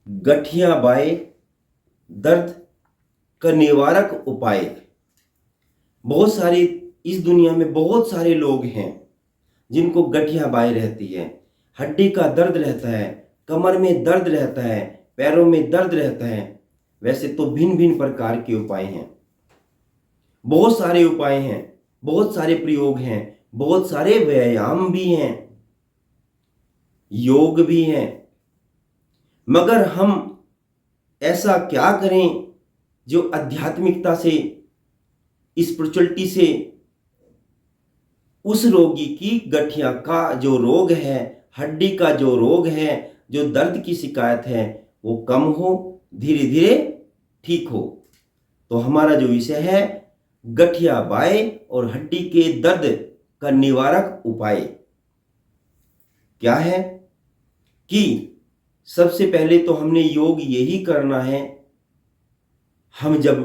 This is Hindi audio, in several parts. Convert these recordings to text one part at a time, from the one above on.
गठिया बाय दर्द का निवारक उपाय। बहुत सारे इस दुनिया में बहुत सारे लोग हैं जिनको गठिया बाय रहती है, हड्डी का दर्द रहता है, कमर में दर्द रहता है, पैरों में दर्द रहता है। वैसे तो भिन्न भिन्न प्रकार के उपाय हैं, बहुत सारे उपाय हैं, बहुत सारे प्रयोग हैं, बहुत सारे व्यायाम भी हैं, योग भी हैं। मगर हम ऐसा क्या करें जो आध्यात्मिकता से, स्पिरिचुअलिटी से उस रोगी की गठिया का जो रोग है, हड्डी का जो रोग है, जो दर्द की शिकायत है, वो कम हो, धीरे धीरे ठीक हो। तो हमारा जो विषय है गठिया बाय और हड्डी के दर्द का निवारक उपाय क्या है कि सबसे पहले तो हमने योग यही करना है, हम जब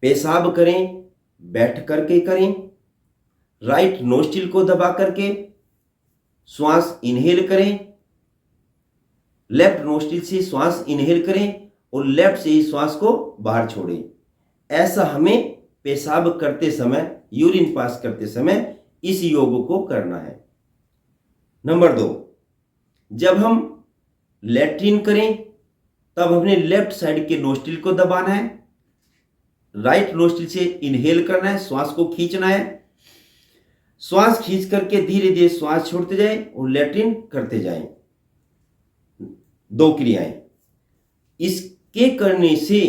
पेशाब करें बैठ करके करें, राइट नोस्ट्रिल को दबा करके श्वास इनहेल करें, लेफ्ट नोस्ट्रिल से श्वास इनहेल करें और लेफ्ट से ही श्वास को बाहर छोड़ें। ऐसा हमें पेशाब करते समय, यूरिन पास करते समय इस योग को करना है। नंबर 2, जब हम लैट्रिन करें तब हमने लेफ्ट साइड के नोस्ट्रिल को दबाना है, राइट नोस्ट्रिल से इनहेल करना है, श्वास को खींचना है, श्वास खींच करके धीरे धीरे श्वास छोड़ते जाएं और लैट्रिन करते जाएं। 2 क्रियाएं। इसके करने से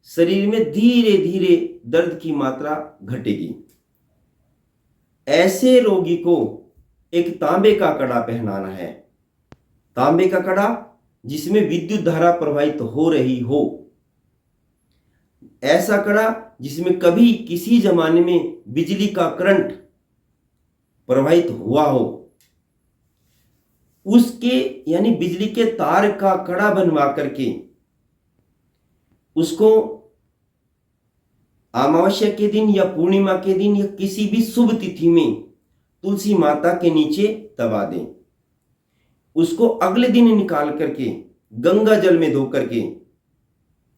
शरीर में धीरे धीरे दर्द की मात्रा घटेगी। ऐसे रोगी को एक तांबे का कड़ा पहनाना है, तांबे का कड़ा जिसमें विद्युत धारा प्रवाहित हो रही हो, ऐसा कड़ा जिसमें कभी किसी जमाने में बिजली का करंट प्रवाहित हुआ हो, उसके यानी बिजली के तार का कड़ा बनवा करके उसको अमावस्या के दिन या पूर्णिमा के दिन या किसी भी शुभ तिथि में तुलसी माता के नीचे दबा दें। उसको अगले दिन निकाल करके गंगा जल में धो करके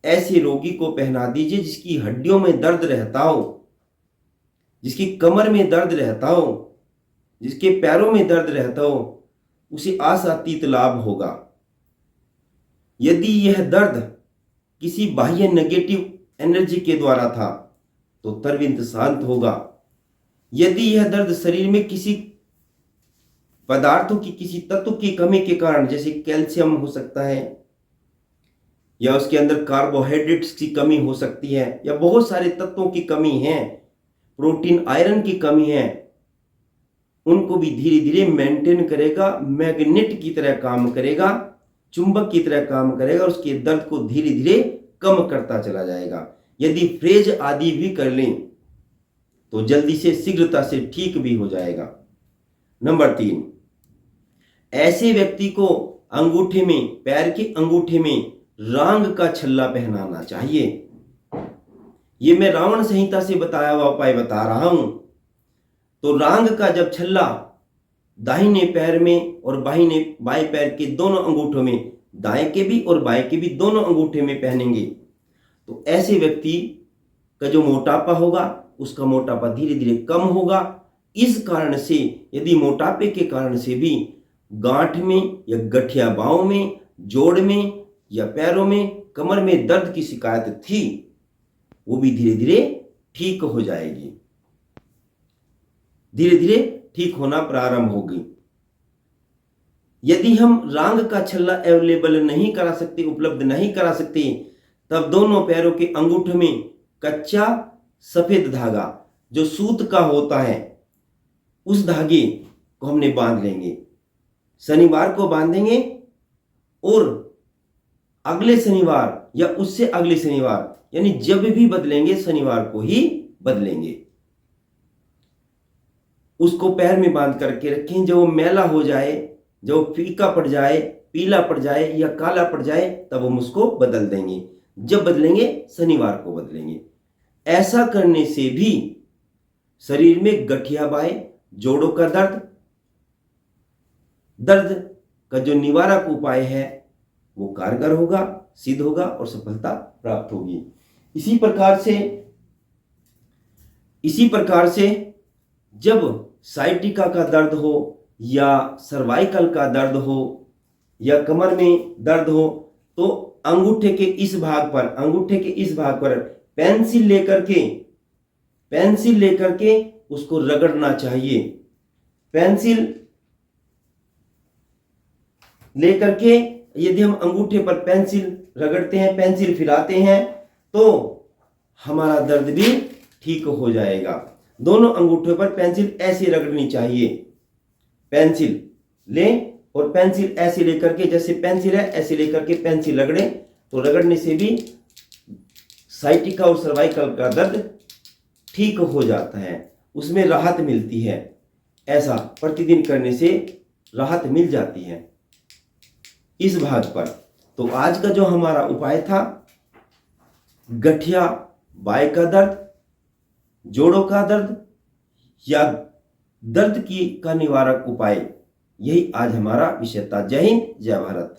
ऐसे रोगी को पहना दीजिए जिसकी हड्डियों में दर्द रहता हो, जिसकी कमर में दर्द रहता हो, जिसके पैरों में दर्द रहता हो, उसे आशातीत लाभ होगा। यदि यह दर्द किसी बाह्य नेगेटिव एनर्जी के द्वारा था तो तुरंत शांत होगा। यदि यह दर्द शरीर में किसी पदार्थों की, किसी तत्व की कमी के कारण, जैसे कैल्शियम हो सकता है या उसके अंदर कार्बोहाइड्रेट्स की कमी हो सकती है या बहुत सारे तत्वों की कमी है, प्रोटीन आयरन की कमी है, उनको भी धीरे धीरे मेंटेन करेगा, मैग्नेट की तरह काम करेगा, चुंबक की तरह काम करेगा, उसके दर्द को धीरे धीरे कम करता चला जाएगा। यदि फ्रेज आदि भी कर लें तो जल्दी से, शीघ्रता से ठीक भी हो जाएगा। नंबर 3, ऐसे व्यक्ति को अंगूठे में, पैर के अंगूठे में रांग का छल्ला पहनाना चाहिए। ये मैं रावण संहिता से बताया हुआ उपाय बता रहा हूं। तो रांग का जब छल्ला दाहिने पैर में और बाएं पैर के दोनों अंगूठों में, दाएं के भी और बाएं के भी दोनों अंगूठे में पहनेंगे तो ऐसे व्यक्ति का जो मोटापा होगा उसका मोटापा धीरे धीरे कम होगा। इस कारण से यदि मोटापे के कारण से भी गांठ में या गठिया बाहों में, जोड़ में या पैरों में, कमर में दर्द की शिकायत थी, वो भी धीरे धीरे ठीक हो जाएगी, धीरे धीरे ठीक होना प्रारंभ होगी। यदि हम रांग का छल्ला अवेलेबल नहीं करा सकते, उपलब्ध नहीं करा सकते, तब दोनों पैरों के अंगूठे में कच्चा सफेद धागा जो सूत का होता है, उस धागे को हमने बांध लेंगे। शनिवार को बांधेंगे और अगले शनिवार या उससे अगले शनिवार, यानी जब भी बदलेंगे शनिवार को ही बदलेंगे। उसको पैर में बांध करके रखें। जब वो मैला हो जाए, जब वो फीका पड़ जाए, पीला पड़ जाए या काला पड़ जाए, तब हम उसको बदल देंगे। जब बदलेंगे शनिवार को बदलेंगे। ऐसा करने से भी शरीर में गठिया बाय, जोड़ों का दर्द का जो निवारक उपाय है वो कारगर होगा, सिद्ध होगा और सफलता प्राप्त होगी। इसी प्रकार से जब साइटिका का दर्द हो या सर्वाइकल का दर्द हो या कमर में दर्द हो तो अंगूठे के इस भाग पर पेंसिल लेकर के उसको रगड़ना चाहिए। पेंसिल लेकर के यदि हम अंगूठे पर पेंसिल रगड़ते हैं, पेंसिल फिराते हैं तो हमारा दर्द भी ठीक हो जाएगा। दोनों अंगूठे पर पेंसिल ऐसे रगड़नी चाहिए। पेंसिल लें और पेंसिल ऐसे लेकर के, जैसे पेंसिल है ऐसे लेकर के पेंसिल रगड़े तो रगड़ने से भी साइटिका और सर्वाइकल का दर्द ठीक हो जाता है, उसमें राहत मिलती है। ऐसा प्रतिदिन करने से राहत मिल जाती है इस भाग पर। तो आज का जो हमारा उपाय था, गठिया बाय का दर्द, जोड़ों का दर्द या दर्द का निवारक उपाय, यही आज हमारा विषय था। जय हिंद, जय भारत।